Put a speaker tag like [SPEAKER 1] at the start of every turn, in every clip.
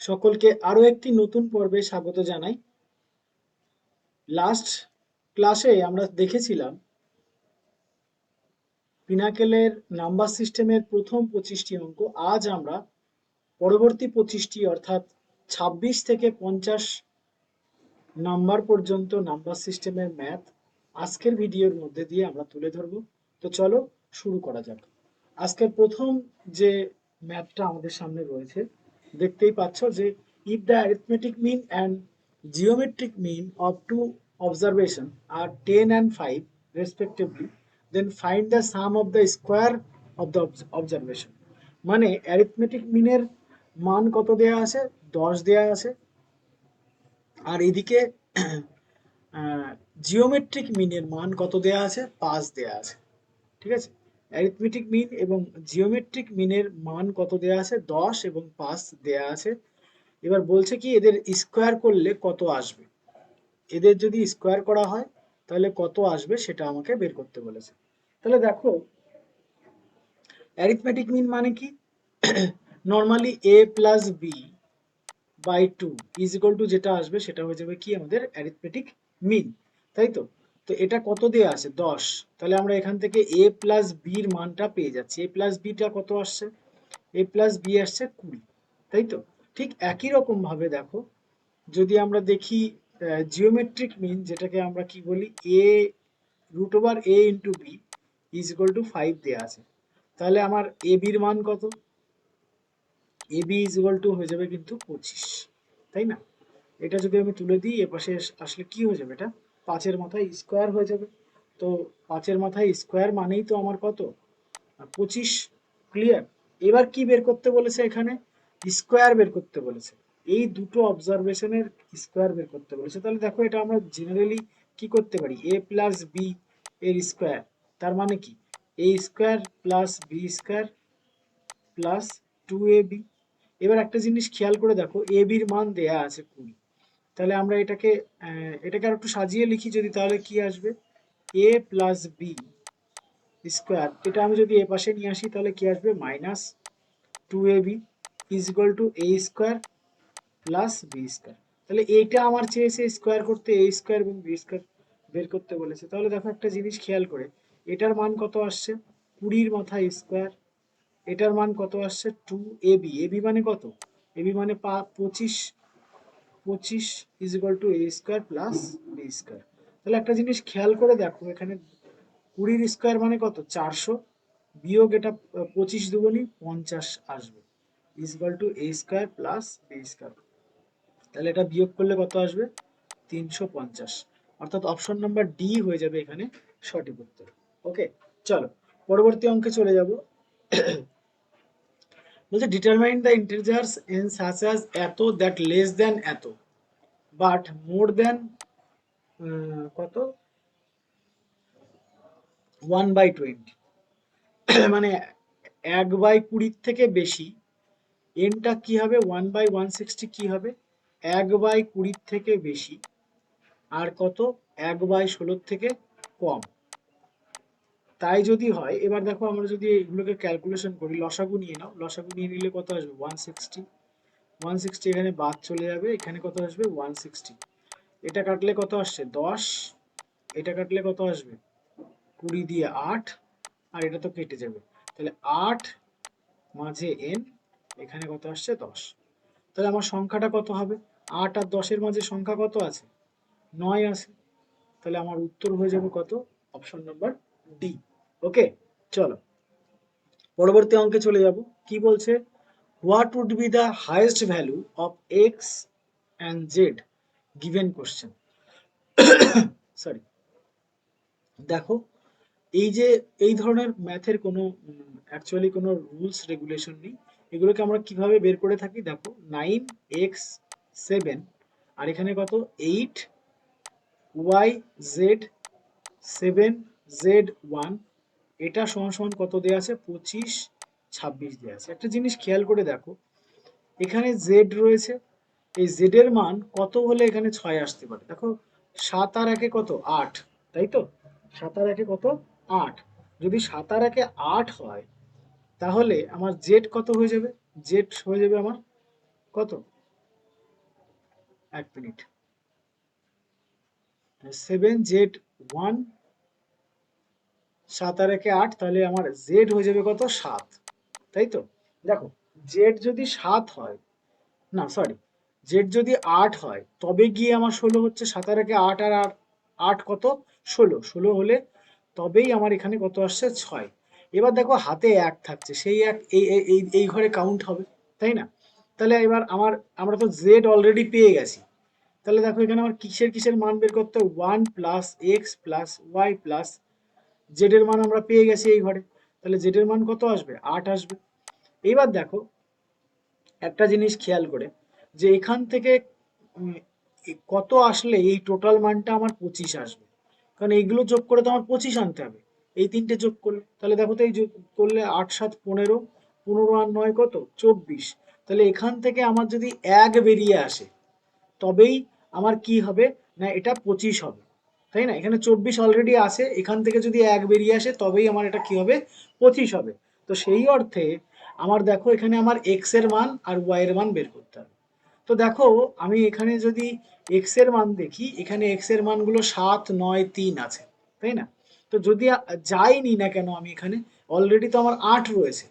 [SPEAKER 1] সকলকে আরো একটি নতুন পর্বে স্বাগত জানাই। লাস্ট ক্লাসে আমরা দেখেছিলাম পিনাকেলের নাম্বার সিস্টেমের প্রথম 25টি অঙ্ক। আজ আমরা পরবর্তী 25টি অর্থাৎ 26 থেকে 50 নাম্বার পর্যন্ত নাম্বার সিস্টেমের ম্যাথ আজকের ভিডিওর মধ্যে দিয়ে আমরা তুলে ধরব। তো চলো শুরু করা যাক। আজকের প্রথম যে ম্যাথটা আমাদের সামনে রয়েছে, দেখতেই পাচ্ছ যে if the arithmetic mean and geometric mean of two observation are 10 and 5 respectively, then find the sum of the square of the observation। মানে অ্যারিথমেটিক মিনের মান কত দেয়া আছে? 10 দেয়া আছে। আর এদিকে জিওমেট্রিক মিনের মান কত দেয়া আছে? 5 দেয়া আছে। ঠিক আছে, অ্যারিথমেটিক মিন এবং জিওমেট্রিক মিনের মান কত দেয়া আছে? 10 এবং 5 দেয়া আছে। এবার বলছে কি এদের স্কোয়ার করলে কত আসবে, এদের যদি স্কোয়ার করা হয় তাহলে কত আসবে সেটা আমাকে বের করতে বলেছে। তাহলে দেখো অ্যারিথমেটিক মিন মানে কি, normally a plus B by 2 is equal to যেটা আসবে সেটা হয়ে যাবে কি আমাদের অ্যারিথমেটিক মিন, তাই তো। তো এটা কত দেয়া আছে? 10। তাহলে আমরা এখান থেকে a প্লাস বির মানটা পেয়ে যাচ্ছি। a প্লাস বিটা কত আসছে? a প্লাস বি আসছে 20, তাই তো। ঠিক একই রকম ভাবে দেখো, যদি আমরা দেখি জিওমেট্রিক মিন, যেটাকে আমরা কি বলি, a root over a into B is equal to 5 দেওয়া আছে। তাহলে আমার এ বির মান কত? A B is equal to হয়ে যাবে কিন্তু 25, তাই না। এটা যদি আমি তুলে দিই এপাশে আসলে কি হয়ে যাবে, এটা 5-এর মাথায় স্কোয়ার হয়ে যাবে। তো 5-এর মাথায় স্কোয়ার মানেই তো আমার কত? 25। ক্লিয়ার। এবার কি বের করতে বলেছে? এখানে স্কোয়ার বের করতে বলেছে, এই দুটো অবজারভেশনের স্কোয়ার বের করতে বলেছে। তাহলে দেখো এটা আমরা জেনারেলি কি করতে পারি, এ প্লাস বি এর স্কোয়ার, তার মানে কি A square plus B square plus 2ab। এবার একটা জিনিস খেয়াল করে দেখো, এ বির মান দেয়া আছে 20। তাহলে আমরা এটাকে আর একটু সাজিয়ে লিখি যদি, তাহলে কি আসবে? এ প্লাস বি স্কোয়ার, এটা আমি যদি এ পাশে নিয়ে আসি তাহলে কি আসবে? Minus 2ab is equal to A square plus B square. তাহলে এইটা আমার চেয়েছে স্কোয়ার করতে, এ স্কোয়ার এবং বি স্কোয়ার বের করতে বলেছে। তাহলে দেখো একটা জিনিস খেয়াল করে, এটার মান কত আসছে? 20-র মাথায় স্কোয়ার। এটার মান কত আসছে? 2ab। এবি মানে কত? এবি মানে 25। 25 is equal to A square plus B square. তাহলে একটা জিনিস খেয়াল করে দেখো, এখানে 20-র স্কোয়ার মানে কত? 400, বিয়োগ এটা 25 দুগুণী 50 আসবে, is equal to A square plus B square. তাহলে এটা বিয়োগ করলে কত আসবে? 350। অর্থাৎ অপশন নাম্বার ডি হয়ে যাবে এখানে সঠিক উত্তর। ওকে, চলো পরবর্তী অঙ্কে চলে যাব। বলছে determine the integers in such as এত দ্যাট লেস দ্যান এত বাট মোর দ্যান কত 1/20। মানে 1/20 থেকে বেশি, এনটা কি হবে? 1/160 কি হবে? 1/20 থেকে বেশি, আর কত? 1/16 থেকে কম। তাই যদি হয়, এবার দেখো আমরা যদি এগুলোকে ক্যালকুলেশন করি, লসাগু নিয়ে নাও, লসাগু নিয়ে নিলে কত আসবে? 160। 160 এখানে বাদ চলে যাবে, এখানে কত আসবে? 160। এটা কাটলে কত আসছে? 10। এটা কাটলে কত আসবে? 20 দিয়ে 8, আর এটা তো কেটে যাবে। তাহলে 8 মাঝে n, এখানে কত আসছে? 10। তাহলে আমার সংখ্যাটা কত হবে? 8 আর 10-এর মাঝে সংখ্যা কত আছে? 9 আছে। তাহলে আমার উত্তর হয়ে যাবে কত? Option number D. ওকে, চলো পরবর্তী অঙ্কে চলে যাব। কি বলছে? What would be the highest value of X and Z given question. Sorry, দেখো এই যে এই ধরনের ম্যাথের কোনো অ্যাকচুয়ালি কোনো রুলস রেগুলেশন নেই। এগুলোকে আমরা কিভাবে বের করে থাকি দেখো, 9x7 আর এখানে কত? 8y z7z1, এটা সমান সমান কত দেয়া আছে? 25 26 দেয়া আছে। একটা জিনিস খেয়াল করে দেখো, এখানে z রয়েছে, এই z এর মান কত হলে এখানে 6 আসতে পারে? দেখো 7 আর 1-এ কত? 8, তাই তো। 7 আর 1-এ কত? 8। যদি 7 আর 1-এ 8 হয় তাহলে আমার z কত হয়ে যাবে? z হয়ে যাবে আমার কত? এক মিনিট, 7z1, 7 আর 1 8, তাহলে আমার z হয়ে যাবে কত, 7, তাই তো? দেখো z যদি 7 হয়, না সরি, জেড যদি 8 হয় তবে গিয়ে আমার 16 হচ্ছে, 7 আর 1 8 আর 8 কত, 16, 16 হলে তবেই আমার এখানে কত আসছে, 6। এবার দেখো হাতে 1 থাকছে, সেই 1 এই ঘরে কাউন্ট হবে, তাই না? তাহলে এবার আমরা তো জেড অলরেডি পেয়ে গেছি, তাহলে দেখো এখানে আমার কিসের কিসের মান বের করতে হবে, 1 plus X plus Y plus Z এর মান আমরা পেয়ে গেছি এই ঘরে, তাহলে জেড এর মান কত আসবে, 8 আসবে। এইবার দেখো একটা জিনিস খেয়াল করে, যে এখান থেকে কত আসলে এই টোটাল মানটা আমার 25 আসবে, কারণ এইগুলো যোগ করে তো আমার 25 আনতে হবে, এই তিনটে যোগ করলে, তাহলে দেখো তো এই যোগ করলে 8 7 15, 15 আর 9 কত, 24, তাহলে এখান থেকে আমার যদি 1 বেরিয়ে আসে তবেই আমার কি হবে, না এটা 25 হবে, তাই না? এখানে 24 অলরেডি আছে, এখান থেকে যদি 1 বেরিয়ে আসে তবেই আমার এটা কি হবে, 25 হবে। তো সেই অর্থে আমার দেখো এখানে আমার এক্স এর মান আর ওয়াই এর মান বের করতে হবে। তো দেখো আমি এখানে যদি এক্স এর মান দেখি, এখানে এক্স এর মানগুলো 7 9 3 আছে, তাই না? তো যদি যাই নি না কেন আমি এখানে, অলরেডি তো আমার 8 রয়েছে,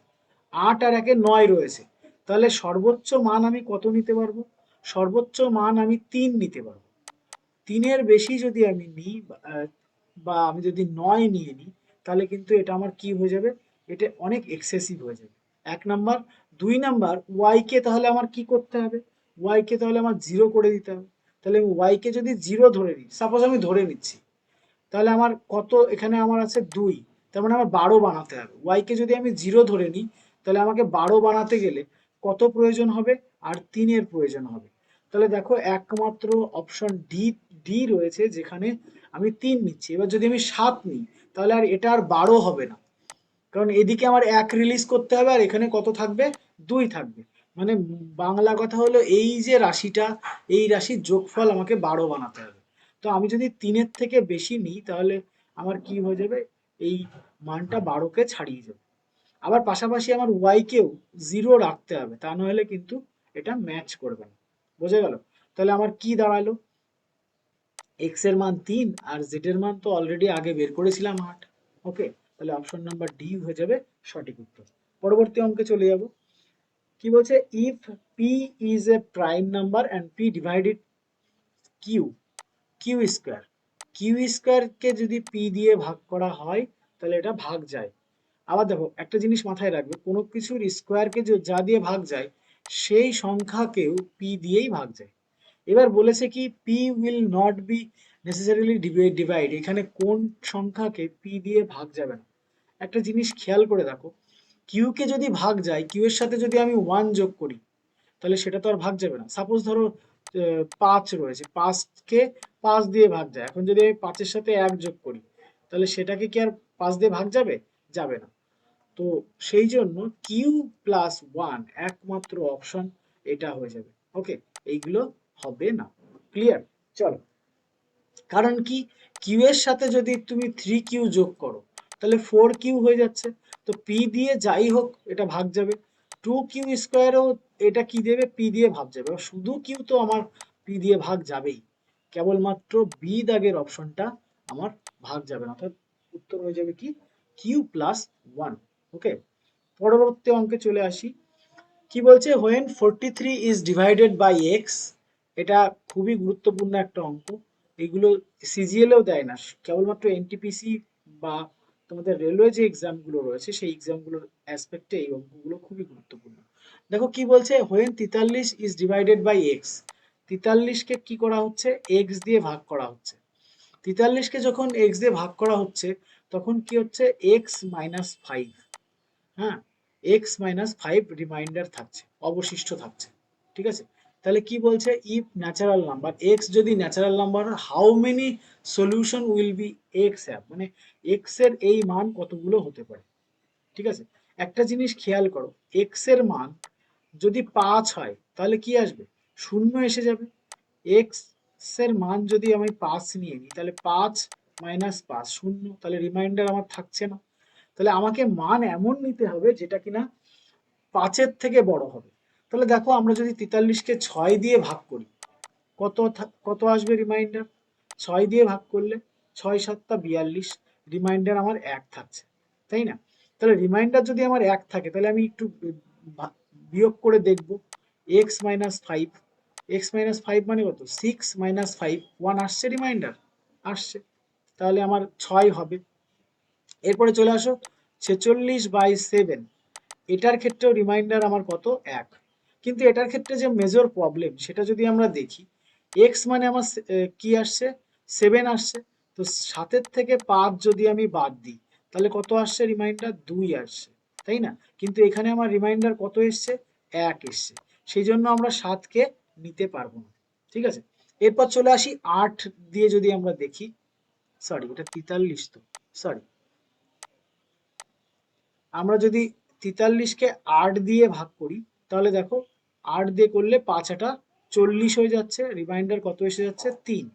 [SPEAKER 1] 8 আর 1 9 রয়েছে, তাহলে সর্বোচ্চ মান আমি কত নিতে পারবো, সর্বোচ্চ মান আমি 3 নিতে পারবো। 3-এর বেশি যদি আমি নিই বা আমি যদি 9 নিয়ে নিই, তাহলে কিন্তু এটা আমার কি হয়ে যাবে, এটা অনেক এক্সেসিভ হয়ে যাবে, এক নাম্বার। 2 নাম্বার, ওয়াই কে তাহলে আমার কি করতে হবে, ওয়াই কে তাহলে আমার 0 করে দিতে হবে। তাহলে ওয়াই কে যদি 0 ধরে নিই, সাপোজ আমি ধরে নিচ্ছি, তাহলে আমার কত, এখানে আমার আছে 2, তার মানে আমার 12 বানাতে হবে। ওয়াই কে যদি আমি 0 ধরে নিই, তাহলে আমাকে 12 বানাতে গেলে কত প্রয়োজন হবে, আর 3-এর প্রয়োজন হবে। তাহলে দেখো একমাত্র অপশন ডি, ডি রয়েছে যেখানে আমি 3 নিচ্ছি। এবার যদি আমি 7 নিই, তাহলে আর এটা আর 12 হবে না, কারণ এদিকে আমার 1 রিলিজ করতে হবে আর এখানে কত থাকবে, 2 থাকবে। মানে বাংলা কথা হলো এই যে রাশিটা, এই রাশির যোগফল আমাকে 12 বানাতে হবে। তো আমি যদি 3-এর থেকে বেশি নিই, তাহলে আমার কি হয়ে যাবে, এই মানটা 12-কে ছাড়িয়ে যাবে। আবার পাশাপাশি আমার ওয়াই কেও 0 রাখতে হবে, তা নাহলে কিন্তু এটা ম্যাচ করবে না। বোঝা গেল? তাহলে আমার কি দাঁড়ালো, এক্স এর মান 3 আর জেড এর মান তো অলরেডি আগে বের করেছিলাম 8। ওকে, তাহলে অপশন নাম্বার ডি হয়ে যাবে সঠিক উত্তর। পরবর্তী অঙ্কে চলে যাব। কি বলছে, if P is a prime number and P divided Q, Q square, Q square কে যদি পি দিয়ে ভাগ করা হয় তাহলে এটা ভাগ যায়। আবার দেখো একটা জিনিস মাথায় রাখবে, কোনো কিছুর স্কোয়ারকে যা দিয়ে ভাগ যায় সেই সংখ্যাকেও পি দিয়েই ভাগ যায়। এবার বলেছে কি, P will not be necessarily divide, এখানে কোন সংখ্যাকে পি দিয়ে ভাগ যাবে না। একটা জিনিস খেয়াল করে দেখো, কিউ কে যদি ভাগ যায়, কিউ এর সাথে যদি আমি 1 যোগ করি, তাহলে সেটা তো আর ভাগ যাবে না। সাপোজ ধরো 5 রয়েছে, 5কে 5 দিয়ে ভাগ যায়, এখন যদি আমি 5-এর সাথে 1 যোগ করি, তাহলে সেটাকে কি আর 5 দিয়ে ভাগ যাবে, যাবে না। তো সেই জন্য কিউ প্লাস 1 একমাত্র অপশন এটা হয়ে যাবে। ওকে, এইগুলো হবে না। ক্লিয়ার? চলো, কারণ কি, কিউ এর সাথে যদি তুমি 3q যোগ করো তাহলে 4q হয়ে যাচ্ছে, তো পি দিয়ে যাই হোক এটা ভাগ যাবে। 2q স্কোয়ারও এটা কি দেবে, পি দিয়ে ভাগ যাবে। শুধু কিউ তো আমার পি দিয়ে ভাগ যাবেই, কেবলমাত্র বি দাগের অপশনটা আমার ভাগ যাবে না, অর্থাৎ উত্তর হয়ে যাবে কি, কিউ প্লাস 1। ওকে, পরবর্তী অঙ্কে চলে আসি। কি বলছে, when 43 is divided by X, এটা খুবই গুরুত্বপূর্ণ একটা অঙ্ক। এগুলো সিজিএলেও দেয় না, কেবলমাত্র এনটিপিসি বা তোমাদের রেলওয়ে যে এক্সামগুলো রয়েছে সেই এক্সামগুলোর অ্যাসপেক্টে এই অঙ্কগুলো খুবই গুরুত্বপূর্ণ। দেখো কি বলছে, when 43 is divided by X, 43কে কি করা হচ্ছে, এক্স দিয়ে ভাগ করা হচ্ছে। 43কে যখন এক্স দিয়ে ভাগ করা হচ্ছে, তখন কি হচ্ছে, এক্স মাইনাস 5, হ্যাঁ, এক্স মাইনাস 5 রিমাইন্ডার থাকছে, অবশিষ্ট থাকছে। ঠিক আছে, তাহলে কি বলছে, ইফ ন্যাচারাল নাম্বার এক্স যদি natural number, how many solution will be x have, মানে এক্স এর এই মান কতগুলো হতে পারে। ঠিক আছে, একটা জিনিস খেয়াল করো, এক্স এর মান যদি 5 হয় তাহলে কি আসবে, শূন্য এসে যাবে। এক্স এর মান যদি আমি 5 নিয়ে নিই, তাহলে 5 মাইনাস 5 শূন্য, তাহলে রিমাইন্ডার আমার থাকছে না। তাহলে আমাকে মান এমন নিতে হবে যেটা কিনা 5-এর থেকে বড় হবে। তাহলে দেখো আমরা যদি 43কে 6 দিয়ে ভাগ করি, কত আসবে রিমাইন্ডার? 6 দিয়ে ভাগ করলে 6 7 42, রিমাইন্ডার আমার 1 থাকছে, তাই না? তাহলে রিমাইন্ডার যদি আমার 1 থাকে তাহলে আমি একটু বিয়োগ করে দেখব। x মাইনাস 5, এক্স মাইনাস 5 মানে কত? 6 মাইনাস 5, 1 আসছে রিমাইন্ডার? আসছে। তাহলে আমার 6 হবে। এরপরে চলে আসো 46/7, এটার ক্ষেত্রেও রিমাইন্ডার আমার কত? 1। কিন্তু এটার ক্ষেত্রে যে মেজর প্রবলেম সেটা যদি আমরা দেখি, এক্স মানে আমার কি আসছে? 7 আসছে। তো 7 থেকে 5 যদি আমি বাদ দিই তাহলে কত আসছে রিমাইন্ডার? 2 আসছে, তাই না? কিন্তু এখানে আমার রিমাইন্ডার কত এসছে? 1 এসছে। সেই জন্য আমরা 7কে নিতে পারবো না, ঠিক আছে? এরপর চলে আসি 8 দিয়ে যদি আমরা দেখি, সরি এটা 43, তো সরি, আমরা যদি 43কে 8 দিয়ে ভাগ করি তাহলে দেখো 8 দিয়ে করলে 5 8 40 হয়ে যাচ্ছে, রিমাইন্ডার কত এসে যাচ্ছে? 3।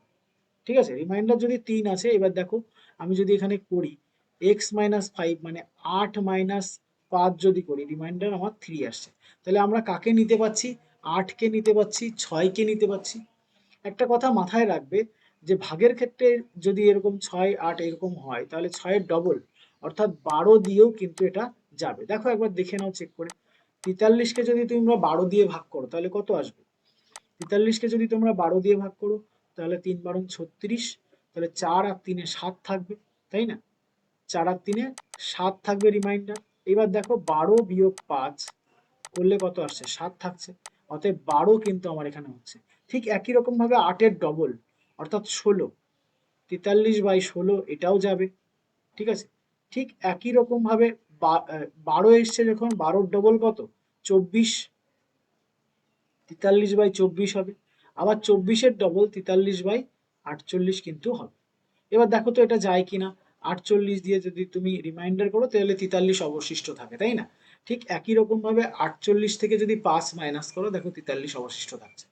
[SPEAKER 1] ঠিক আছে, রিমাইন্ডার যদি 3 আছে, এবার দেখো আমি যদি এখানে করি x মাইনাস 5 মানে 8 মাইনাস 5 যদি করি, রিমাইন্ডার আমার 3 আসছে। তাহলে আমরা কাকে নিতে পাচ্ছি? 8কে নিতে পাচ্ছি, 6কে নিতে পাচ্ছি। একটা কথা মাথায় রাখবে যে ভাগের ক্ষেত্রে যদি এরকম 6 8 এরকম হয় তাহলে 6-এর ডবল অর্থাৎ 12 দিয়েও কিন্তু এটা যাবে। দেখো একবার দেখে নাও চেক করে। 43কে যদি তোমরা 12 দিয়ে ভাগ করো তাহলে কত আসবে? 43কে যদি তোমরা 12 দিয়ে ভাগ করো তাহলে 3 12 36, তাহলে 4 আর 3-এ 7 থাকবে, তাই না? 4 আর 3-এ 7 থাকবে রিমাইন্ডার। এবার দেখো 12 বিয়োগ 5 করলে কত আসছে? 7 থাকছে। অতএব 12 কিন্তু আমার এখানে হচ্ছে। ঠিক একই রকম ভাবে 8-এর ডবল অর্থাৎ 16, 43/16 এটাও যাবে, ঠিক আছে? ঠিক একই রকম ভাবে 12 এসছে যখন, 12-র ডবল কত? 24, 43/24 হবে। আবার 24-এর ডবল 43/48 কিন্তু হবে। এবার দেখো তো এটা যায় কিনা। 48 দিয়ে যদি তুমি রিমাইন্ডার করো তাহলে 43 অবশিষ্ট থাকে, তাই না? ঠিক একই রকম ভাবে 48 থেকে যদি 5 মাইনাস করো, দেখো 43 অবশিষ্ট থাকছে,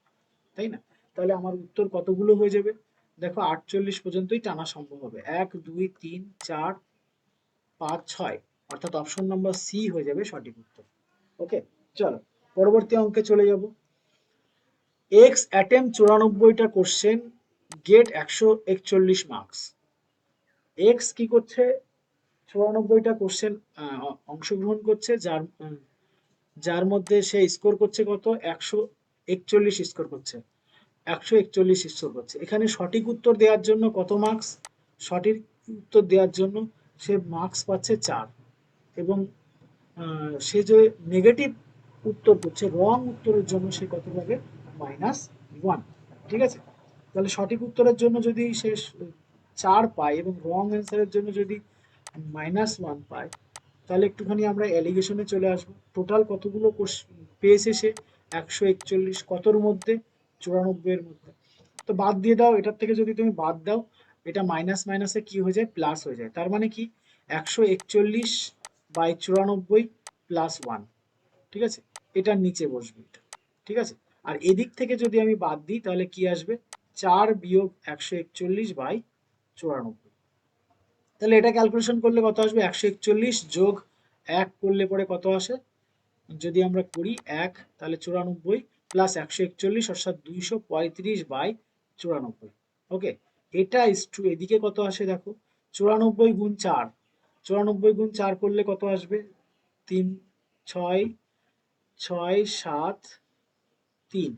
[SPEAKER 1] তাই না? তাহলে আমার উত্তর কতগুলো হয়ে যাবে? দেখো 48 পর্যন্তই টানা সম্ভব হবে। 1 2 3 4 5 6, অর্থাৎ অপশন নাম্বার সি হয়ে যাবে সঠিক উত্তর। ওকে, চলো পরবর্তী অঙ্কে চলে যাব। এক্স অ্যাটেম 94টা কোশ্চেন, গেট 141 মার্কস। এক্স কি করছে? 94টা কোশ্চেন অংশগ্রহণ করছে, যার মধ্যে সে স্কোর করছে কত? 141 স্কোর করছে, 141 স্কোর করছে। এখানে সঠিক উত্তর দেওয়ার জন্য কত মার্কস? সঠিক উত্তর দেওয়ার জন্য সে মার্কস পাচ্ছে 4। এবং সে যে নেগেটিভ উত্তর করছে, রং উত্তরের জন্য সে কত পাবে? -1। ঠিক আছে, তাহলে সঠিক উত্তরের জন্য যদি সে 4 পায় এবং রং অ্যান্সারের জন্য যদি -1 পায়, তাহলে একটুখানি আমরা অ্যালিগেশনে চলে আসবো। টোটাল কতগুলো পেয়েছে সে? 141। কতর মধ্যে? 94 এর মধ্যে। তো বাদ দিয়ে দাও, এটার থেকে যদি তুমি বাদ দাও, এটা মাইনাস মাইনাসে কি হয়ে যায়? প্লাস হয়ে যায়। তার মানে কি? 141/94 +1, ঠিক আছে? এটার নিচে বসবে এটা, ঠিক আছে? আর এদিক থেকে যদি আমি বাদ দিই তাহলে কি আসবে? 4 বিয়োগ 141/94। তাহলে এটা ক্যালকুলেশন করলে কত আসবে? 141 যোগ 1 করলে পরে কত আসে? যদি আমরা করি 1, তাহলে 94 প্লাস 141 অর্থাৎ 235/94। ওকে, এটা ইস্টু এদিকে কত আসে দেখো? 94 গুণ 4, 94 গুণ 4 করলে কত আসবে? 3 6 6 7 3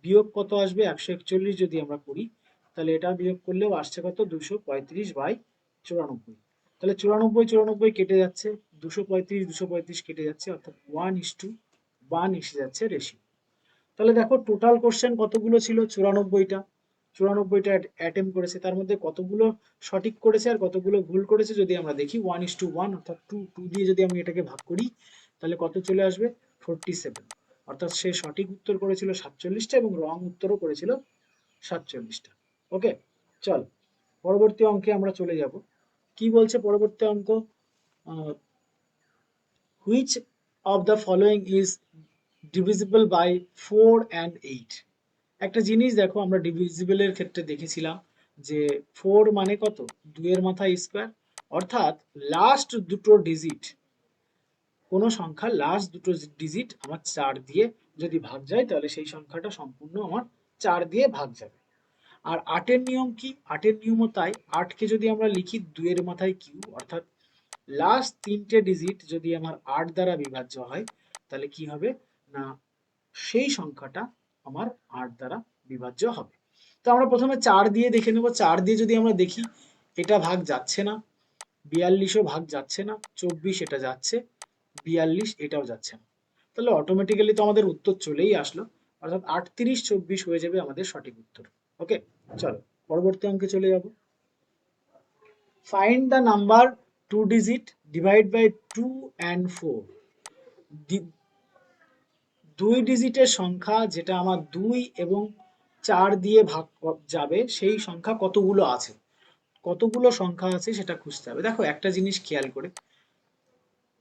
[SPEAKER 1] বিয়োগ কত আসবে? 141 যদি আমরা করি তাহলে এটা বিয়োগ করলেও আসছে কত? 235/94। তাহলে 94 94 কেটে যাচ্ছে, 235 235 কেটে যাচ্ছে, অর্থাৎ 1:1 এসে যাচ্ছে রেশিও। তাহলে দেখো টোটাল কোশ্চেন কতগুলো ছিল? 94টা। 94টা অ্যাটেম্প করেছে, তার মধ্যে কতগুলো সঠিক করেছে আর কতগুলো ভুল করেছে যদি আমরা দেখি, 1:1 অর্থাৎ 2 দিয়ে যদি আমি এটাকে ভাগ করি তাহলে কত চলে আসবে? 47। অর্থাৎ সে সঠিক উত্তর করেছিল 47টা এবং রং উত্তরও করেছিল 47টা। ওকে, চল পরবর্তী অঙ্কে আমরা চলে যাব। কি বলছে পরবর্তী অঙ্ক? Which of the following is divisible by 4 and 8? একটা জিনিস দেখো, আমরা ডিভিজিবলের ক্ষেত্রে দেখেছিলাম যে 4 মানে কত? 2 এর মাথায় স্কোয়ার, অর্থাৎ লাস্ট দুটো ডিজিট, কোন সংখ্যার লাস্ট দুটো ডিজিট আমার 4 দিয়ে যদি ভাগ যায় তাহলে সেই সংখ্যাটা সম্পূর্ণ আমার 4 দিয়ে ভাগ যাবে। আর 8-এর নিয়ম কি? 8-এর নিয়মও তাই। 8কে যদি আমরা লিখি 2-এর মাথায় কিউ, অর্থাৎ লাস্ট 3টে ডিজিট যদি আমার 8 দ্বারা বিভাজ্য হয়, তাহলে কি হবে না সেই সংখ্যাটা আমার 8 দ্বারা বিভাজ্য হবে। তো আমরা প্রথমে 4 দিয়ে দেখে নেব। 4 দিয়ে যদি আমরা দেখি, এটা ভাগ যাচ্ছে না, 42ও ভাগ যাচ্ছে না, 24 এটা যাচ্ছে, 42 এটাও যাচ্ছে না। তাহলে অটোমেটিক্যালি তো আমাদের উত্তর চলেই আসলো, অর্থাৎ 38-24 হয়ে যাবে আমাদের সঠিক উত্তর। ওকে, চলো পরবর্তী অঙ্কে চলে যাব। Find the number 2 digit divide by 2 and 4। 2 ডিজিটের সংখ্যা যেটা আমার 2 এবং 4 দিয়ে ভাগ যাবে, সেই সংখ্যা কতগুলো আছে, কতগুলো সংখ্যা আছে সেটা খুঁজতে হবে। দেখো একটা জিনিস খেয়াল করে,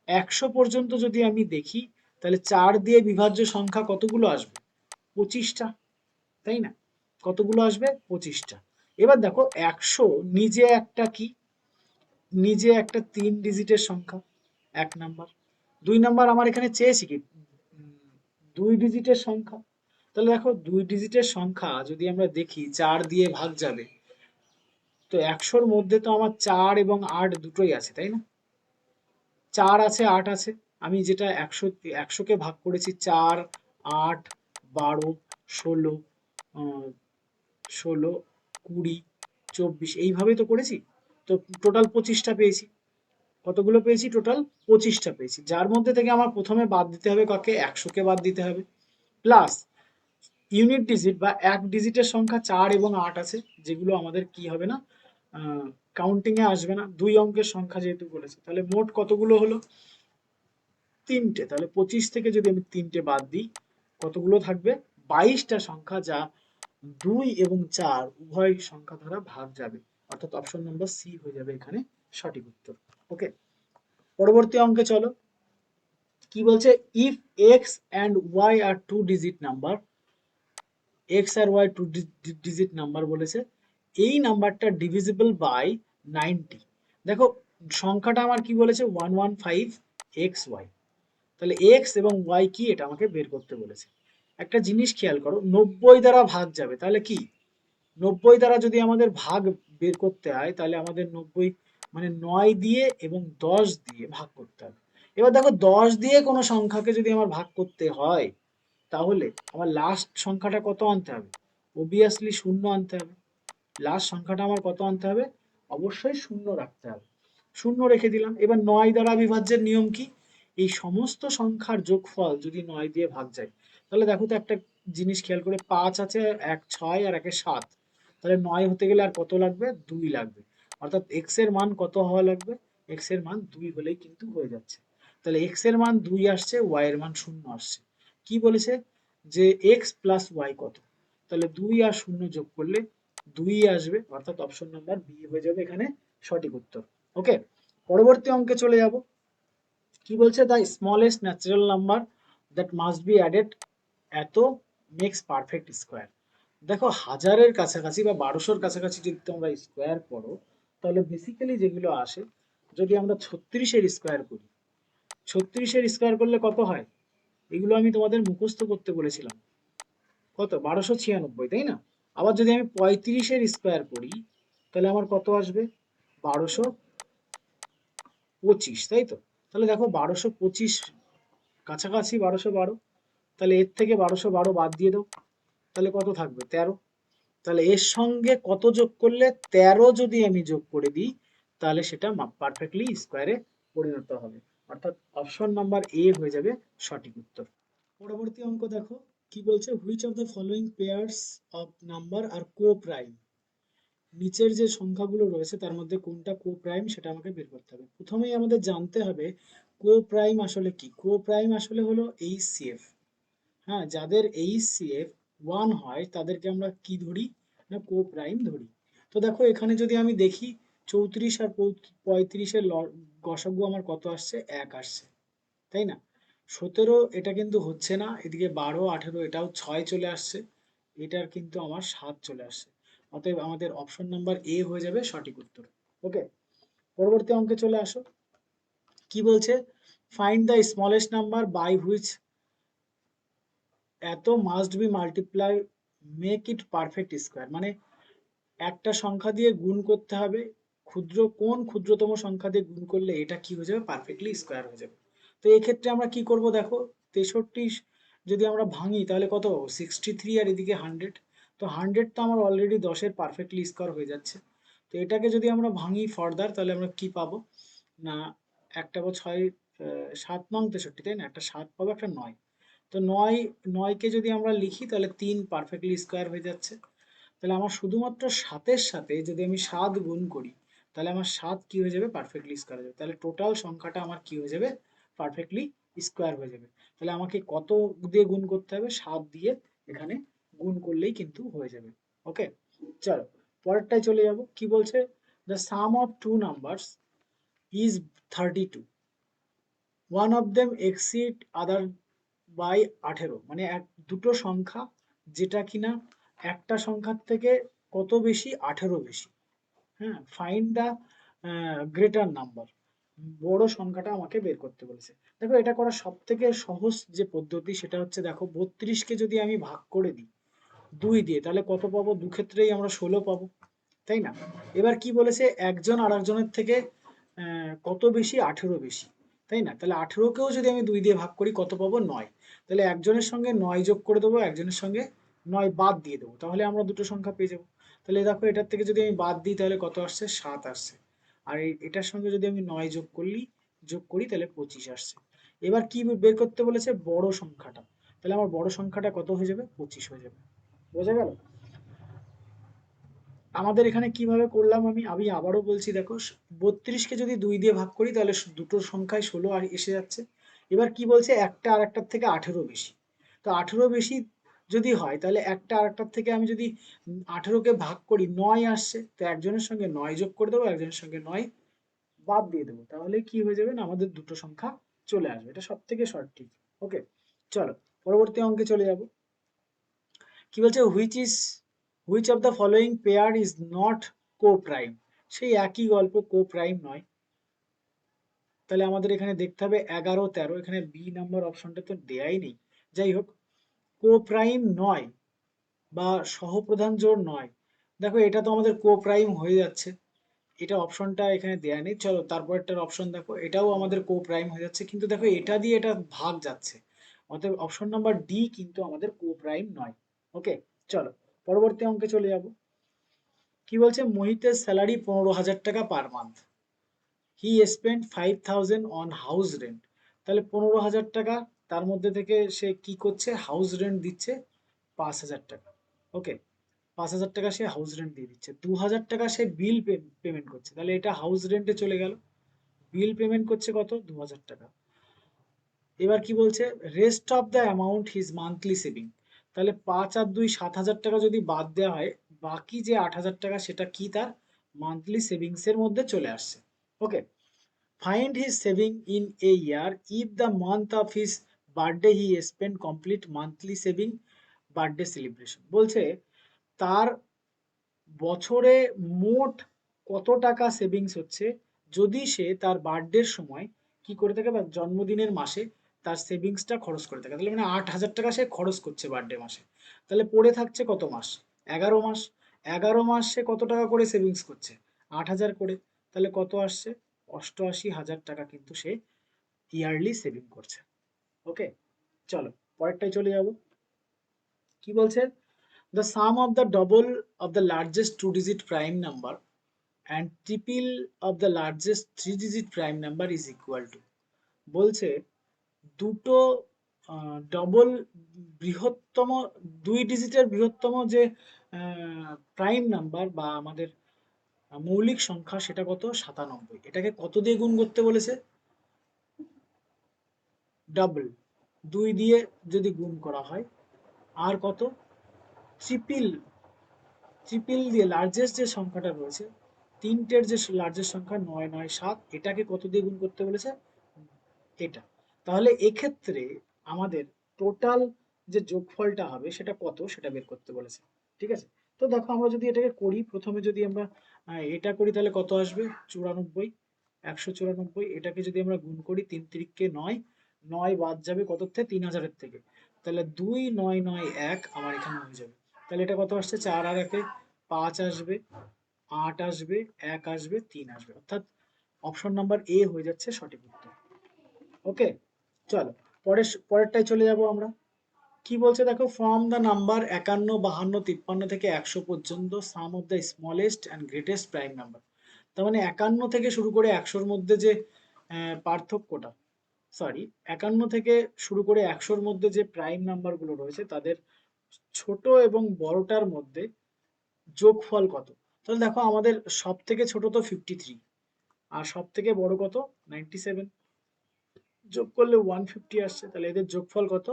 [SPEAKER 1] 100 পর্যন্ত যদি আমি দেখি, তাহলে 4 দিয়ে বিভাজ্য সংখ্যা কতগুলো আসবে? 25টা, তাই না? কতগুলো আসবে? 25টা। এবার দেখো 100 নিজে একটা কি, নিজে একটা 3 ডিজিটের সংখ্যা, 1 নাম্বার। 2 নাম্বার আমার এখানে চেয়েছি কি 2 ডিজিটের সংখ্যা। তাহলে দেখো 2 ডিজিটের সংখ্যা যদি আমরা দেখি 4 দিয়ে ভাগ যাবে, তো 100-র মধ্যে তো আমার 4 এবং 8 দুটোই আছে, তাই না? 4 আছে, 8 আছে। আমি যেটা 100কে ভাগ করেছি 4, 8, 12, 16, 16, 20, 24 এইভাবেই তো করেছি। তো টোটাল 25টা পেয়েছি। কতগুলো পেয়েছি? টোটাল 25টা পেয়েছি, যার মধ্যে থেকে আমার প্রথমে বাদ দিতে হবে কাকে? 100কে বাদ দিতে হবে। প্লাস ইউনিট ডিজিট বা 1 ডিজিটের সংখ্যা 4 এবং 8 আছে, যেগুলো আমাদের কি হবে না, কাউন্টিং এ আসবে না, 2 অঙ্কের সংখ্যা যেহেতু বলেছে। তাহলে মোট কতগুলো হলো? 3টে। তাহলে 25 থেকে যদি আমি 3টে বাদ দিই, কতগুলো থাকবে? 22টা সংখ্যা, যা 2 এবং 4 উভয় সংখ্যা দ্বারা ভাগ যাবে, অর্থাৎ অপশন নম্বর সি হয়ে যাবে এখানে সঠিক উত্তর। ওকে, পরবর্তী অঙ্কে চলো। কি বলছে? If X and Y are 2 digit number, X আর ওয়াই 2 ডিজিট নাম্বার বলেছে, এই নাম্বারটা ডিভিজিবল বাই 90। দেখো সংখ্যাটা আমার কি বলেছে? 115 এক্স ওয়াই। তাহলে এক্স এবং ওয়াই কি, এটা আমাকে বের করতে বলেছে। একটা জিনিস খেয়াল করো, 90 দ্বারা ভাগ যাবে, তাহলে কি 90 দ্বারা যদি আমাদের ভাগ বের করতে হয়, তাহলে আমাদের 90 মানে 9 দিয়ে এবং 10 দিয়ে ভাগ করতে হবে। এবার দেখো 10 দিয়ে কোনো সংখ্যাকে যদি আমার ভাগ করতে হয়, তাহলে আমার লাস্ট সংখ্যাটা কত আনতে হবে? অবভিয়াসলি 0 আনতে হবে। লাস্ট সংখ্যাটা আমার কত আনতে হবে? অবশ্যই 0 রাখতে হবে। 0 রেখে দিলাম। এবার 9 দ্বারা বিভাজ্যের নিয়ম কি? এই সমস্ত সংখ্যার যোগফল যদি 9 দিয়ে ভাগ যায়, তাহলে দেখো তো একটা জিনিস খেয়াল করে, 5 আছে, 1 6 আর 1 7, তাহলে 9 হতে গেলে আর কত লাগবে? 2 লাগবে। অর্থাৎ x এর মান কত হওয়া লাগবে? x এর মান 2 হলেই কিন্তু হয়ে যাচ্ছে। তাহলে x এর মান 2 আসছে, y এর মান 0 আসছে। কি বলেছে? যে x প্লাস y কত? তাহলে 2 আর 0 যোগ করলে 2 আসবে, অর্থাৎ অপশন নাম্বার বি হয়ে যাবে এখানে সঠিক উত্তর। ওকে, পরবর্তী অঙ্কে চলে যাব। কি বলছে? The smallest natural number that must be added এত মেক্স পারফেক্ট স্কোয়ার। দেখো 1000-এর কাছাকাছি বা 1200-র কাছাকাছি যদি তোমরা স্কোয়ার করো, তাহলে বেসিক্যালি যেগুলো আসে, যদি আমরা 36-এর স্কোয়ার করি, 36-এর স্কোয়ার করলে কত হয়? এগুলো আমি তোমাদের মুখস্থ করতে বলেছিলাম। কত? 1296, তাই না? আবার যদি আমি 35-এর স্কোয়ার করি, তাহলে আমার কত আসবে? 1225, তাই তো? তাহলে দেখো 1225 কাছাকাছি 1212, তাহলে এর থেকে 1212 বাদ দিয়ে দাও, তাহলে কত থাকবে? 13। তাহলে এর সঙ্গে কত যোগ করলে? 13 যদি আমি যোগ করে দিই, তাহলে সেটা পারফেক্টলি স্কোয়ারে পরিণত হবে, অর্থাৎ অপশন নাম্বার এ হয়ে যাবে সঠিক উত্তর। পরবর্তী অঙ্ক দেখো। কি বলছে? Which of the following pairs of number are coprime. নিচের যে সংখ্যাগুলো রয়েছে তার মধ্যে কোনটা কো প্রাইম সেটা আমাকে বের করতে হবে। প্রথমেই আমাদের জানতে হবে কো প্রাইম আসলে কি। কো প্রাইম আসলে হলো এইচসিএফ। হ্যাঁ, যাদের এইচসিএফ 1 হয় তাদেরকে আমরা কি ধরি না কো প্রাইম ধরি। তো দেখো এখানে যদি আমি দেখি 34 আর 35-এর গসাগু আমার কত আসছে? 1 আসছে, তাই না? 17 এটা কিন্তু হচ্ছে না, এদিকে 12 18 এটাও 6 চলে আসছে, এটার কিন্তু আমার 7 চলে আসছে। অতএব আমাদের অপশন নাম্বার এ হয়ে যাবে সঠিক উত্তর। ওকে, পরবর্তী অঙ্কে চলে আসো। কি বলছে? Find the smallest number by which এত must be multiply make it perfect square. মানে একটা সংখ্যা দিয়ে গুণ করতে হবে, কোন ক্ষুদ্রতম সংখ্যা দিয়ে গুণ করলে এটা কি হয়ে যাবে, পারফেক্টলি স্কোয়ার হয়ে যাবে। তো এই ক্ষেত্রে আমরা কি করব দেখো, 63 যদি আমরা ভাঙি তাহলে কত পাবো, 63 আর এদিকে 100। তো 100 তো আমার অলরেডি 10-এর পারফেক্টলি স্কোয়ার হয়ে যাচ্ছে। তো এটাকে যদি আমরা ভাঙি ফার্দার তাহলে আমরা কি পাবো না, একটা বা ছয়, 7 নং 63, তাই না, একটা 7 পাবো, একটা 9। তো নয়কে যদি আমরা লিখি তাহলে 3 পারফেক্টলি স্কোয়ার হয়ে যাচ্ছে। তাহলে আমার শুধুমাত্র 7-এর সাথে যদি আমি 7 গুণ করি তাহলে আমার 7 কি হয়ে যাবে, পারফেক্টলি স্কোয়ার হয়ে যাবে। তাহলে টোটাল সংখ্যাটা আমার কি হয়ে যাবে, পারফেক্টলি স্কোয়ার হয়ে যাবে। তাহলে আমাকে কত দিয়ে গুণ করতে হবে, 7 দিয়ে এখানে গুণ করলেই কিন্তু হয়ে যাবে। ওকে, চলো পরেরটায় চলে যাব। কি বলছে, the sum of two numbers is 32, one of them exceed other by 18। মানে দুটো সংখ্যা যেটা কিনা একটা সংখ্যার থেকে কত বেশি, 18 বেশি। হ্যাঁ, ফাইন্ড দ্য গ্রেটার নাম্বার, বড় সংখ্যাটা আমাকে বের করতে বলেছে। দেখো এটা করার সব থেকে সহজ যে পদ্ধতি সেটা হচ্ছে, দেখো 32কে যদি আমি ভাগ করে দিই 2 দিয়ে তাহলে কত পাবো, দু ক্ষেত্রেই আমরা 16 পাবো, তাই না। এবার কি বলেছে, একজন আরেকজনের থেকে কত বেশি, 18 বেশি, তাই না। তাহলে 18কেও যদি আমি 2 দিয়ে ভাগ করি কত পাবো, 9। তাহলে একজনের সঙ্গে 9 যোগ করে দেবো, একজনের সঙ্গে 9 বাদ দিয়ে দেবো, তাহলে আমরা দুটো সংখ্যা পেয়ে যাবো। তাহলে দেখো এটার থেকে যদি আমি বাদ দিই তাহলে কত আসছে, 7 আসছে। আর এটার সঙ্গে যদি আমি 9 যোগ করি তাহলে 25 আসছে। এবার কি বের করতে বলেছে, বড় সংখ্যাটা। তাহলে আমার বড় সংখ্যাটা কত হয়ে যাবে, 25 হয়ে যাবে। বোঝা গেল। আমাদের এখানে কিভাবে করলাম, আমি আমি আবারও বলছি, দেখো 32কে যদি 2 দিয়ে ভাগ করি তাহলে দুটো সংখ্যায় 16 আর এসে যাচ্ছে। এবার কি বলছে, একটা আর একটার থেকে 18 বেশি। তো 18 বেশি যদি হয় তাহলে একটা আর একটার থেকে আমি যদি 18কে ভাগ করি 9 আসছে, তো একজনের সঙ্গে 9 যোগ করে দেবো, একজনের সঙ্গে 9 বাদ দিয়ে দেবো, তাহলে কি হয়ে যাবে না, আমাদের দুটো সংখ্যা চলে আসবে। এটা সব থেকে সঠিক। ওকে, চলো পরবর্তী অঙ্কে চলে যাব। কি বলছে, which of the following pair is not co prime. সেই একই গল্প, কো প্রাইম নয়। তাহলে আমাদের এখানে দেখতে হবে 11-13, এখানে বি নাম্বার অপশনটা তো দেয়াই নেই। যাই হোক, কো প্রাইম নয় বা সহপ্রধান জোড় নয়। দেখো এটা তো আমাদের কো প্রাইম হয়ে যাচ্ছে, এটা অপশনটা এখানে দেয়া নেই। চলো তারপরটার অপশন দেখো, এটাও আমাদের কো প্রাইম হয়ে যাচ্ছে, কিন্তু দেখো এটা দিয়ে এটা ভাগ যাচ্ছে, অতএব অপশন নাম্বার ডি কিন্তু আমাদের কো প্রাইম নয়। ওকে, চলো পরবর্তী অঙ্কে চলে যাব। কি বলছে, মোহিতের স্যালারি 15,000 টাকা per month, he spend 5,000 on house rent. তাহলে 15,000 টাকা, তার মধ্যে থেকে সে কি করছে, হাউস রেন্ট দিচ্ছে 5,000 টাকা। ওকে, 5,000 টাকা সে হাউস রেন্ট দিয়ে দিচ্ছে, 2,000 টাকা সে বিল পেমেন্ট করছে, তাহলে এটা হাউস রেন্টে চলে গেল। বিল পেমেন্ট করছে কত, 2,000 টাকা। এবার কি বলছে, rest of the amount his monthly saving. তাহলে 5 আর 2 7,000 টাকা যদি বাদ দেওয়া হয়, বাকি যে 8,000 টাকা সেটা কি, তার মান্থলি সেভিংস এর মধ্যে চলে আসছে। Okay, find his saving in a year if the month of his birthday he spend complete monthly saving birthday celebration. বলছে তার বছরে মোট কত টাকা সেভিংস হচ্ছে যদি সে তার বার্থডের সময় কি করে থাকে, বা জন্মদিনের মাসে তার সেভিংসটা খরচ করে থাকে। তাহলে মানে 8,000 টাকা সে খরচ করছে বার্থডে মাসে, তাহলে পড়ে থাকছে কত মাস, 11 মাস। 11 মাস সে কত টাকা করে সেভিংস করছে, 8,000 করে। তাহলে কত আসছে, 88,000 টাকা কিন্তু সে ইয়ারলি সেভিং করছে। ওকে, চলো পরেরটাই চলে যাব। কি বলছে, the sum of the double of the largest two-digit prime number and triple of the largest three-digit prime number is equal to। বলছে দুটো ডবল বৃহত্তম, 2 ডিজিটের বৃহত্তম যে প্রাইম নাম্বার বা আমাদের মৌলিক সংখ্যা সেটা কত, 97। এটাকে কত দিয়ে গুণ করতে বলেছে, ডাবল, 2 দিয়ে যদি গুণ করা হয়, আর কত, ট্রিপল, ট্রিপল দিয়ে লার্জেস্ট যে সংখ্যাটা রয়েছে, তিনটের যে লার্জেস্ট সংখ্যা 997, এটাকে কত দিয়ে গুণ করতে বলেছে, এটা। তাহলে এক্ষেত্রে আমাদের টোটাল যে যোগফলটা হবে সেটা কত, সেটা বের করতে বলেছে। ঠিক আছে, তো দেখো আমরা যদি এটাকে করি, প্রথমে যদি আমরা এটা করি তাহলে কত আসবে, 94, 194। এটাকে যদি আমরা গুণ করি, 3 3 9, 9 বাদ যাবে কত থেকে, 3,000 থেকে। তাহলে 2 9 9 1 আমার এখানে হয়ে যাবে। তাহলে এটা কত আসছে, 4 আর 1 5 আসবে, 8 আসবে, 1 আসবে, 3 আসবে, অর্থাৎ অপশন নাম্বার এ হয়ে যাচ্ছে সঠিক উত্তর। ওকে, চলো পরেরটাই চলে যাব আমরা। কি বলছে দেখো, ফ্রম দ্য নাম্বার 51, 52, 53 থেকে 100 পর্যন্ত sum of the smallest and greatest prime number. তার মানে 51 থেকে শুরু করে 100-র মধ্যে যে পার্থক্যটা, সরি 51 থেকে শুরু করে 100-র মধ্যে যে প্রাইম নাম্বারগুলো রয়েছে তাদের ছোট এবং বড়টার মধ্যে যোগফল কত। তাহলে দেখো আমাদের সব থেকে ছোট তো 53, আর সব থেকে বড় কত 97, যোগ করলে 150 আসছে, তাহলে এদের যোগফল কত,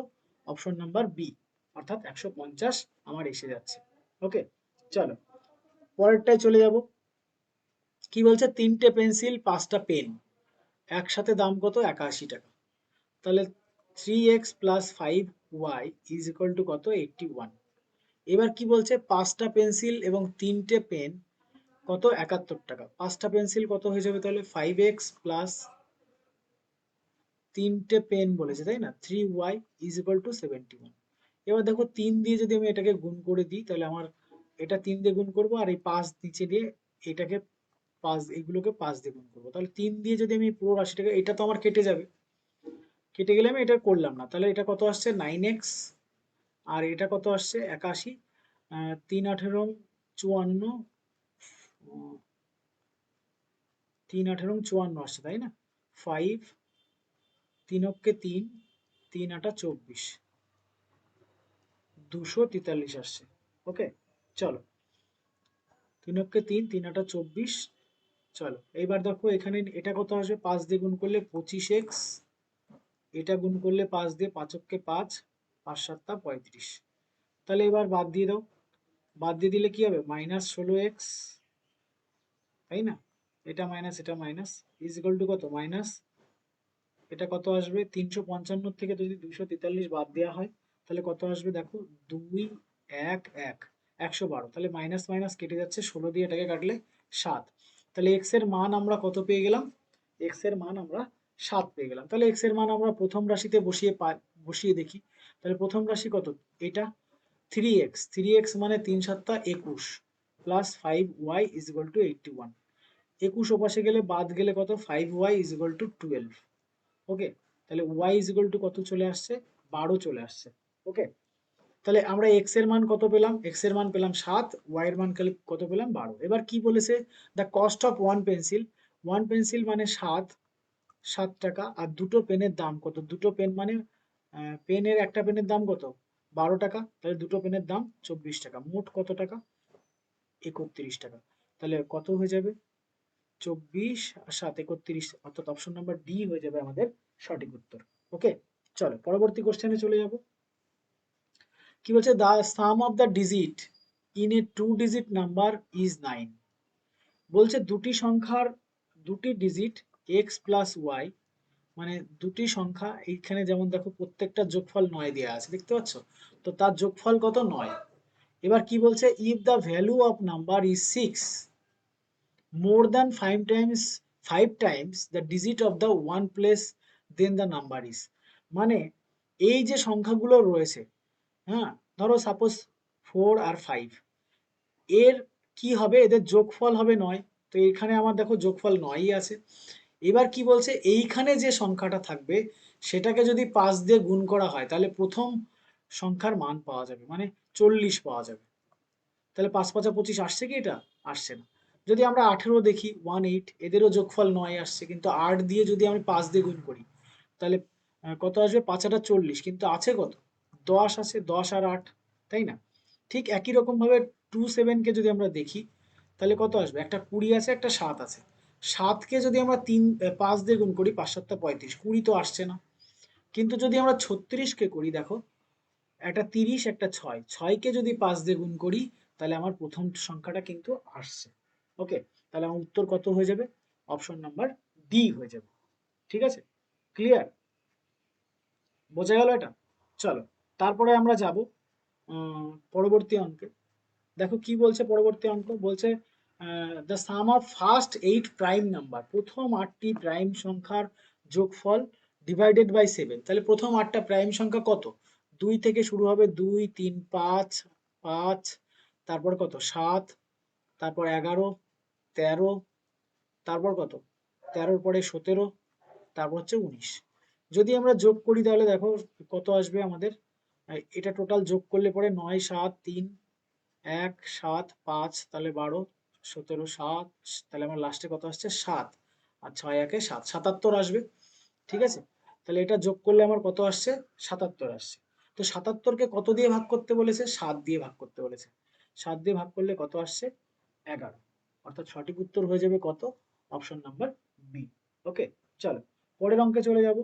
[SPEAKER 1] অপশন নাম্বার বি, অর্থাৎ 150 আমার এসে যাচ্ছে। ওকে, চলো পরেরটায় চলে যাব। কি বলছে, 3টে পেন্সিল 5টা পেন একসাথে দাম কত, 81 টাকা। তাহলে 3x plus 5y is equal two কত, 81। এবার কি বলছে, 5টা পেন্সিল এবং 3টে পেন কত, 71 টাকা। 5টা পেন্সিল কত হয়ে যাবে তাহলে, 5x প্লাস 3টে পেন বলেছে তাই না, 3y ইজ ইকুয়াল টু 71। এবার দেখো 3 দিয়ে যদি আমি এটাকে গুণ করে দিই, তাহলে আমার এটা 3 দিয়ে গুণ করবো, আর এই 5 নিচে দিয়ে এটাকে 5, এইগুলোকে 5 দিয়ে গুণ করবো। তাহলে 3 দিয়ে যদি আমি পুরো রাশিটাকে, এটা তো আমার কেটে যাবে, কেটে গেলে আমি এটা করলাম না, তাহলে এটা কত আসছে 9x, আর এটা কত আসছে 81, 3 × 18 = 54, 3 × 18 = 54 আসছে তাই না, 5, 3 অক্ষে 3, 3 × 8 = 24, 243 আসছে। ওকে, চলো 3 অক্ষে 3, 3 × 8 = 24। চলো এইবার দেখো এখানে এটা কত আসবে, 5 দিয়ে গুণ করলে 25x, এটা গুণ করলে 5 দিয়ে, 5 অক্ষে 5, 5 × 7 = 35। তাহলে এবার বাদ দিয়ে দাও, বাদ দিয়ে দিলে কি হবে, -16x, তাই না, এটা মাইনাস এটা মাইনাস, ইজ ইকুয়াল টু কত, মাইনাস এটা কত আসবে, 355 থেকে যদি 243 বাদ দেওয়া হয় তাহলে কত আসবে দেখো, 2, 1, 1, 112। তাহলে মাইনাস মাইনাস কেটে যাচ্ছে, 16 দিয়ে এটাকে কাটলে 7। তাহলে এক্স এর মান আমরা কত পেয়ে গেলাম, এক্স এর মান আমরা 7 পেয়ে গেলাম। তাহলে এক্স এর মান আমরা প্রথম রাশিতে বসিয়ে দেখি। তাহলে প্রথম রাশি কত, এটা 3x, 3x মানে 3 × 7 = 21 plus 5y is equal two 81। 21 ওপাশে গেলে বাদ গেলে কত, 5y ইজ ইকুয়াল টু 12। ওকে, তাহলে y ইজ ইকুয়াল টু কত চলে আসছে, 12 চলে আসছে। ওকে, তাহলে আমরা x এর মান কত পেলাম, x এর মান পেলাম 7, y এর মান কত পেলাম 12। এবার কি বলেছে, the cost of one pencil, one pencil মানে 7 টাকা, আর দুটো পেনের দাম কত, দুটো পেন মানে পেনের একটা পেনের দাম কত, 12 টাকা, তাহলে দুটো পেনের দাম 24 টাকা, মোট কত টাকা, 31 টাকা। তাহলে কত হয়ে যাবে, 24 আর 7 31, অর্থাৎ অপশন নাম্বার ডি হয়ে যাবে আমাদের সঠিক উত্তর। ওকে, চলো পরবর্তী কোশ্চেনে চলে যাব। কি বলছে, the sum of the digit in a 2-digit number is 9। বলছে দুটি সংখ্যার দুটি ডিজিট x প্লাস ওয়াই, মানে দুটি সংখ্যা, এইখানে যেমন দেখো প্রত্যেকটা যোগফল 9 দেওয়া আছে, দেখতে পাচ্ছ, তো তার যোগফল কত, 9। এবার কি বলছে, if the value of number is 6 more than 5 times the digit of the one place, then the number is, মানে এই যে সংখ্যাগুলো রয়েছে, হ্যাঁ ধরো সাপোজ 4 আর 5, এর কি হবে, এদের যোগফল হবে 9, তো এখানে আমার দেখো যোগফল 9ই আছে। এবার কি বলছে, এইখানে যে সংখ্যাটা থাকবে সেটাকে যদি 5 দিয়ে গুণ করা হয় তাহলে প্রথম সংখ্যার মান পাওয়া যাবে, মানে 40 পাওয়া যাবে। তাহলে 5 5 25 আসছে কি, এটা আসছে না। যদি আমরা 18 দেখি, 18, এদেরও যোগফল 9 আসছে, কিন্তু 8 দিয়ে যদি আমি 5 দিয়ে গুণ করি তাহলে কত আসবে, 5 × 8 = 40, কিন্তু আছে কত, 10 আছে, 10 আর 8, তাই না। ঠিক একই রকম ভাবে 27 কে যদি আমরা দেখি তাহলে কত আসবে, একটা 20 আছে, একটা 7 আছে। 7 কে যদি আমরা 5 দিয়ে গুণ করি, 5 × 7 = 35, 20 তো আসছে না। কিন্তু যদি আমরা 36 কে করি, দেখো একটা 30, একটা 6, 6 কে যদি 5 দিয়ে গুণ করি তাহলে আমার প্রথম সংখ্যাটা কিন্তু আসছে। ওকে, তাহলে আমার উত্তর কত হয়ে যাবে, অপশন নাম্বার ডি হয়ে যাবে। ঠিক আছে, ক্লিয়ার, বোঝা গেল এটা। চলো তারপরে আমরা যাব পরবর্তী অঙ্কে। দেখো কি বলছে পরবর্তী অঙ্ক, বলছে the sum of first 8 prime number, প্রথম 8টি প্রাইম সংখ্যার যোগফল ডিভাইডেড বাই 7। তাহলে প্রথম 8টা প্রাইম সংখ্যা কত, 2 থেকে শুরু হবে, 2, 3, 5, 5, তারপর কত 7, তারপর 11, 13, তারপর কত 13-র পরে 17, তারপর হচ্ছে 19। যদি আমরা যোগ করি তাহলে দেখো কত আসবে আমাদের। এটা টোটাল যোগ করলে পরে 9, 7, 3, 1, 7, 5, তাহলে 12, 17, 7, তাহলে আমার লাস্টে কত আসছে 7, আর 6 1 7, 77 আসবে। ঠিক আছে, তাহলে এটা যোগ করলে আমার কত আসছে 77 আসছে। তো 77-কে কত দিয়ে ভাগ করতে বলেছে? 7 দিয়ে ভাগ করতে বলেছে। 7 দিয়ে ভাগ করলে কত আসছে 11, অর্থাৎ সঠিক উত্তর হয়ে যাবে কত? Option number B. ওকে, চলো পরের অঙ্কে চলে যাব।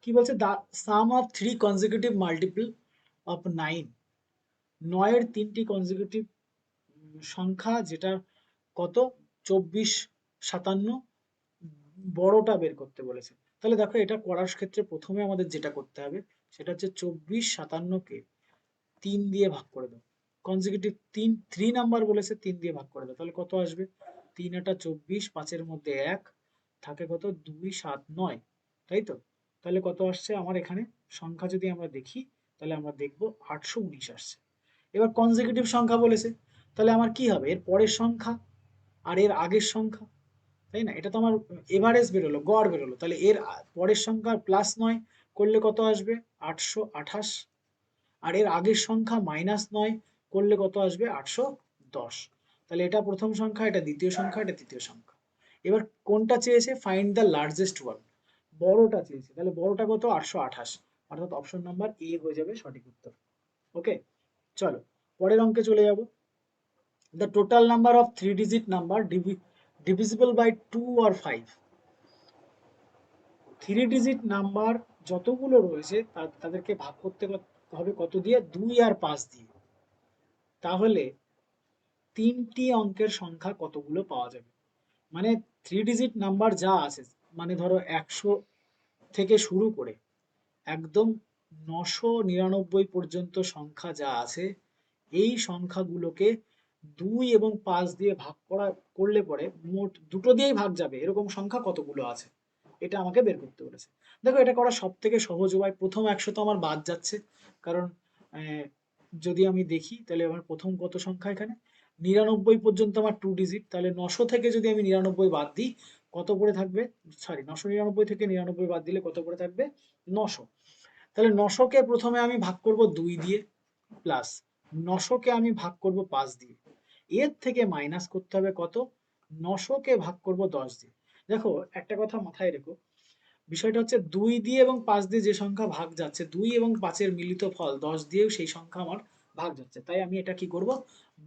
[SPEAKER 1] কি বলছে? The sum of 3 consecutive multiple of 9, 9-এর 3টি কনজিকিউটিভ সংখ্যা, যেটা কত 24, 57, বড়টা বের করতে বলেছে। তাহলে দেখো এটা করার ক্ষেত্রে প্রথমে আমাদের যেটা করতে হবে সেটা হচ্ছে 24, 57-কে 3 দিয়ে ভাগ করে দাও। কনজিকিউটিভ 3 নাম্বার বলেছে, 3 দিয়ে ভাগ করে দাও, তাহলে কত আসবে? 3 এটা 24, 5-এর মধ্যে 1 থাকে, কত 2, 7, 9, তাই তো? তাহলে কত আসছে আমার এখানে সংখ্যা যদি আমরা দেখি, তাহলে আমরা দেখব 819 আসছে। এবার কনজিকিউটিভ সংখ্যা বলেছে, তাহলে আমার কি হবে? এর পরের সংখ্যা আর এর আগের সংখ্যা, তাই না? এটা তো আমার এভারেজ বেরোলো, গড় বেরোলো, তাহলে এর পরের সংখ্যা +9 করলে কত আসবে? 828। আর এর আগের সংখ্যা -9 করলে কত আসবে? 810। তাহলে এটা প্রথম সংখ্যা, এটা দ্বিতীয় সংখ্যা, এটা তৃতীয় সংখ্যা। এবার কোনটা চেয়েছে? ফাইন্ড দ্য লার্জেস্ট ওয়ান, বড়টা চেয়েছে। তাহলে বড়টা কত? 828, অর্থাৎ অপশন নাম্বার এ হয়ে যাবে সঠিক উত্তর। ওকে, চলো পরের অঙ্কে চলে যাব। The total number of 3 digit number divisible by 2 or 5, 3 digit number যতগুলো রয়েছে তাদেরকে ভাগ করতে হবে কত দিয়ে? 2 আর 5 দিয়ে। তাহলে 3টি অঙ্কের সংখ্যা কতগুলো পাওয়া যাবে? মানে 3 ডিজিট নাম্বার যা আছে, মানে ধরো 100 থেকে শুরু করে একদম 999 পর্যন্ত সংখ্যা যা আছে, এই সংখ্যাগুলোকে 2 এবং 5 দিয়ে ভাগ করলে পরে মোট দুটো দিয়েই ভাগ যাবে এরকম সংখ্যা কতগুলো আছে, এটা আমাকে বের করতে বলেছে। দেখো এটা করা সব থেকে সহজ উপায়। প্রথম 100 তো আমার বাদ যাচ্ছে, কারণ যদি আমি দেখি তাহলে আমার প্রথম কত সংখ্যা এখানে 99 পর্যন্ত আমার 2 ডিজিট, তাহলে 900 থেকে যদি আমি 99 বাদ দিই কত করে থাকবে? সরি, 999 থেকে 99 বাদ দিলে কত করে থাকবে? 900। তাহলে 900-কে প্রথমে আমি ভাগ করব 2 দিয়ে, প্লাস 900-কে আমি ভাগ করব 5 দিয়ে, এর থেকে মাইনাস করতে হবে কত? 900-কে ভাগ করব 10 দিয়ে। দেখো একটা কথা মাথায় রেখো, বিষয়টা হচ্ছে 2 দিয়ে এবং 5 দিয়ে যে সংখ্যা ভাগ যাচ্ছে, 2 এবং 5-এর মিলিত ফল 10 দিয়েও সেই সংখ্যা আমার ভাগ যাচ্ছে, তাই আমি এটা কি করব?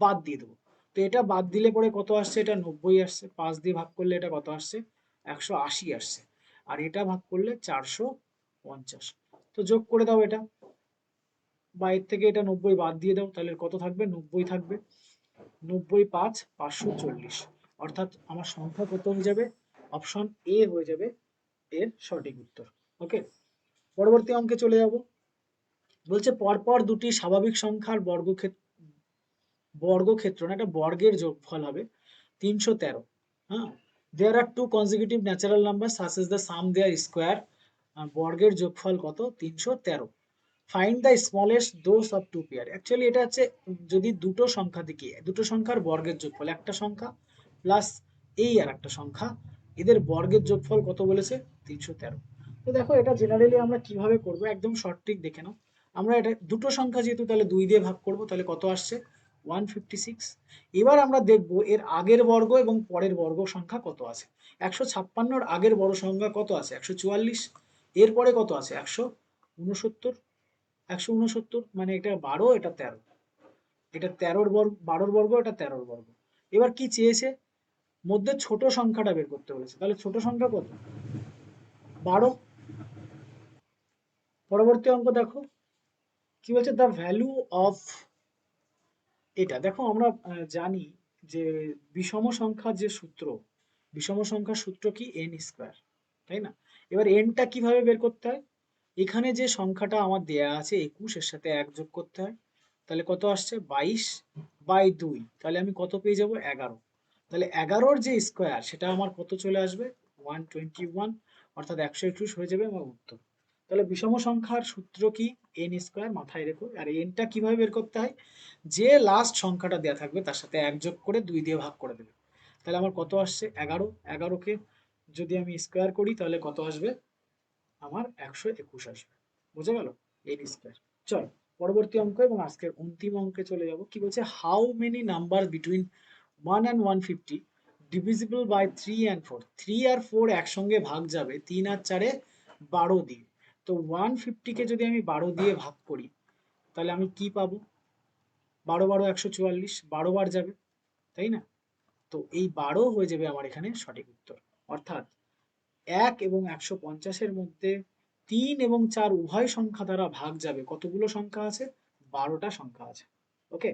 [SPEAKER 1] বাদ দিয়ে দেবো। তো এটা বাদ দিলে পরে কত আসছে? এটা 90 আসছে। 5 দিয়ে ভাগ করলে এটা কত আসছে? 180 আসছে। আর এটা ভাগ করলে 450। তো যোগ করে দাও এটা, বা এর থেকে এটা 90 বাদ দিয়ে দাও, তাহলে কত থাকবে? 90 থাকবে। 90, 5, 540, অর্থাৎ আমার সংখ্যা কত হয়ে যাবে? অপশন এ হয়ে যাবে এর সঠিক উত্তর। ওকে, পরবর্তী অঙ্কে চলে যাব। বলছে পরপর দুটি স্বাভাবিক সংখ্যার বর্গক্ষেত্র না, এটা বর্গের যোগফল হবে 313। হ্যাঁ, there are two consecutive natural number such as the sum their square, বর্গের যোগফল কত? 313। Find the smallest those of two pair. Actually এটা হচ্ছে যদি দুটো সংখ্যা দেখি, দুটো সংখ্যার বর্গের যোগফল, একটা সংখ্যা প্লাস এই আর একটা সংখ্যা, এদের বর্গের যোগফল কত বলেছে? 313। তো দেখো এটা জেনারেলি আমরা কিভাবে করব, একদম সঠিক দেখে নাও। আমরা এটা দুটো সংখ্যা যেহেতু, তাহলে 2 দিয়ে ভাগ করব, তাহলে কত আসছে? 156। এবার আমরা দেখব এর আগের বর্গ এবং পরের বর্গ সংখ্যা কত আছে। 156-র আগের বড় সংখ্যা কত আছে? 144। এরপরে কত আছে? 169। 169 মানে এটা 12, এটা 13, এটা 13-র বর্গ, 12-র বর্গ, এটা 13-র বর্গ। এবার কি চেয়েছে? মধ্যে ছোট সংখ্যাটা বের করতে বলেছে, তাহলে ছোট সংখ্যা কত? 12। পরবর্তী অঙ্ক দেখো কি বলছে, দ্য ভ্যালু অফ, এটা দেখো আমরা জানি যে বিষম সংখ্যার যে সূত্র, বিষম সংখ্যার সূত্র কি? এন স্কোয়ার, তাই না? এবার এনটা কিভাবে বের করতে হয়? এখানে যে সংখ্যাটা আমার দেয়া আছে 21, এর সাথে 1 যোগ করতে হয়, তাহলে কত আসছে? 22/2, তাহলে আমি কত পেয়ে যাব? 11। তাহলে 11-র যে স্কোয়ার সেটা আমার কত চলে আসবে? 121, অর্থাৎ 121 হয়ে যাবে আমার উত্তর। তাহলে বিষম সংখ্যার সূত্র কি? এন স্কোয়ার, মাথায় রেখো। আর এনটা কিভাবে বের করতে হয়? যে লাস্ট সংখ্যাটা দেওয়া থাকবে তার সাথে এক যোগ করে 2 দিয়ে ভাগ করে দেবে। তাহলে আমার কত আসছে? 11। 11কে যদি আমি স্কোয়ার করি তাহলে কত আসবে? আমার 121 আসবে। বুঝে গেল? N square. চল পরবর্তী অঙ্ক এবং আজকের অন্তিম অঙ্কে চলে যাব। কি বলছে? How many number between 1 and 150 divisible by 3 and 4? 3 আর 4 একসঙ্গে ভাগ যাবে 3 আর 4 12 দিয়ে। তো 150 কে যদি আমি 12 দিয়ে ভাগ করি তাহলে আমি কি পাবো? 12 12 144, 12 বার যাবে, তাই না? তো এই 12 হয়ে যাবে আমার এখানে সঠিক উত্তর। অর্থাৎ 1 এবং 150-এর মধ্যে 3 এবং 4 উভয় সংখ্যা দ্বারা ভাগ যাবে কতগুলো সংখ্যা আছে? 12টা সংখ্যা আছে। ওকে,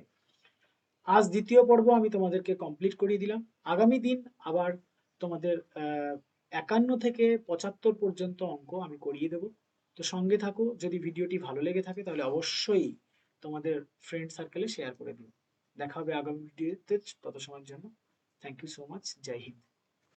[SPEAKER 1] আজ দ্বিতীয় পর্ব আমি তোমাদেরকে কমপ্লিট করিয়ে দিলাম। আগামী দিন আবার তোমাদের 51 থেকে 75 পর্যন্ত অঙ্ক আমি করিয়ে দেব। তো সঙ্গে থাকো। যদি ভিডিওটি ভালো লেগে থাকে তাহলে অবশ্যই তোমাদের ফ্রেন্ড সার্কেলে শেয়ার করে দিও। দেখা হবে আগামী ভিডিওতে, তত সময়ের জন্য থ্যাংক ইউ সো মাচ। জয় হিন্দ।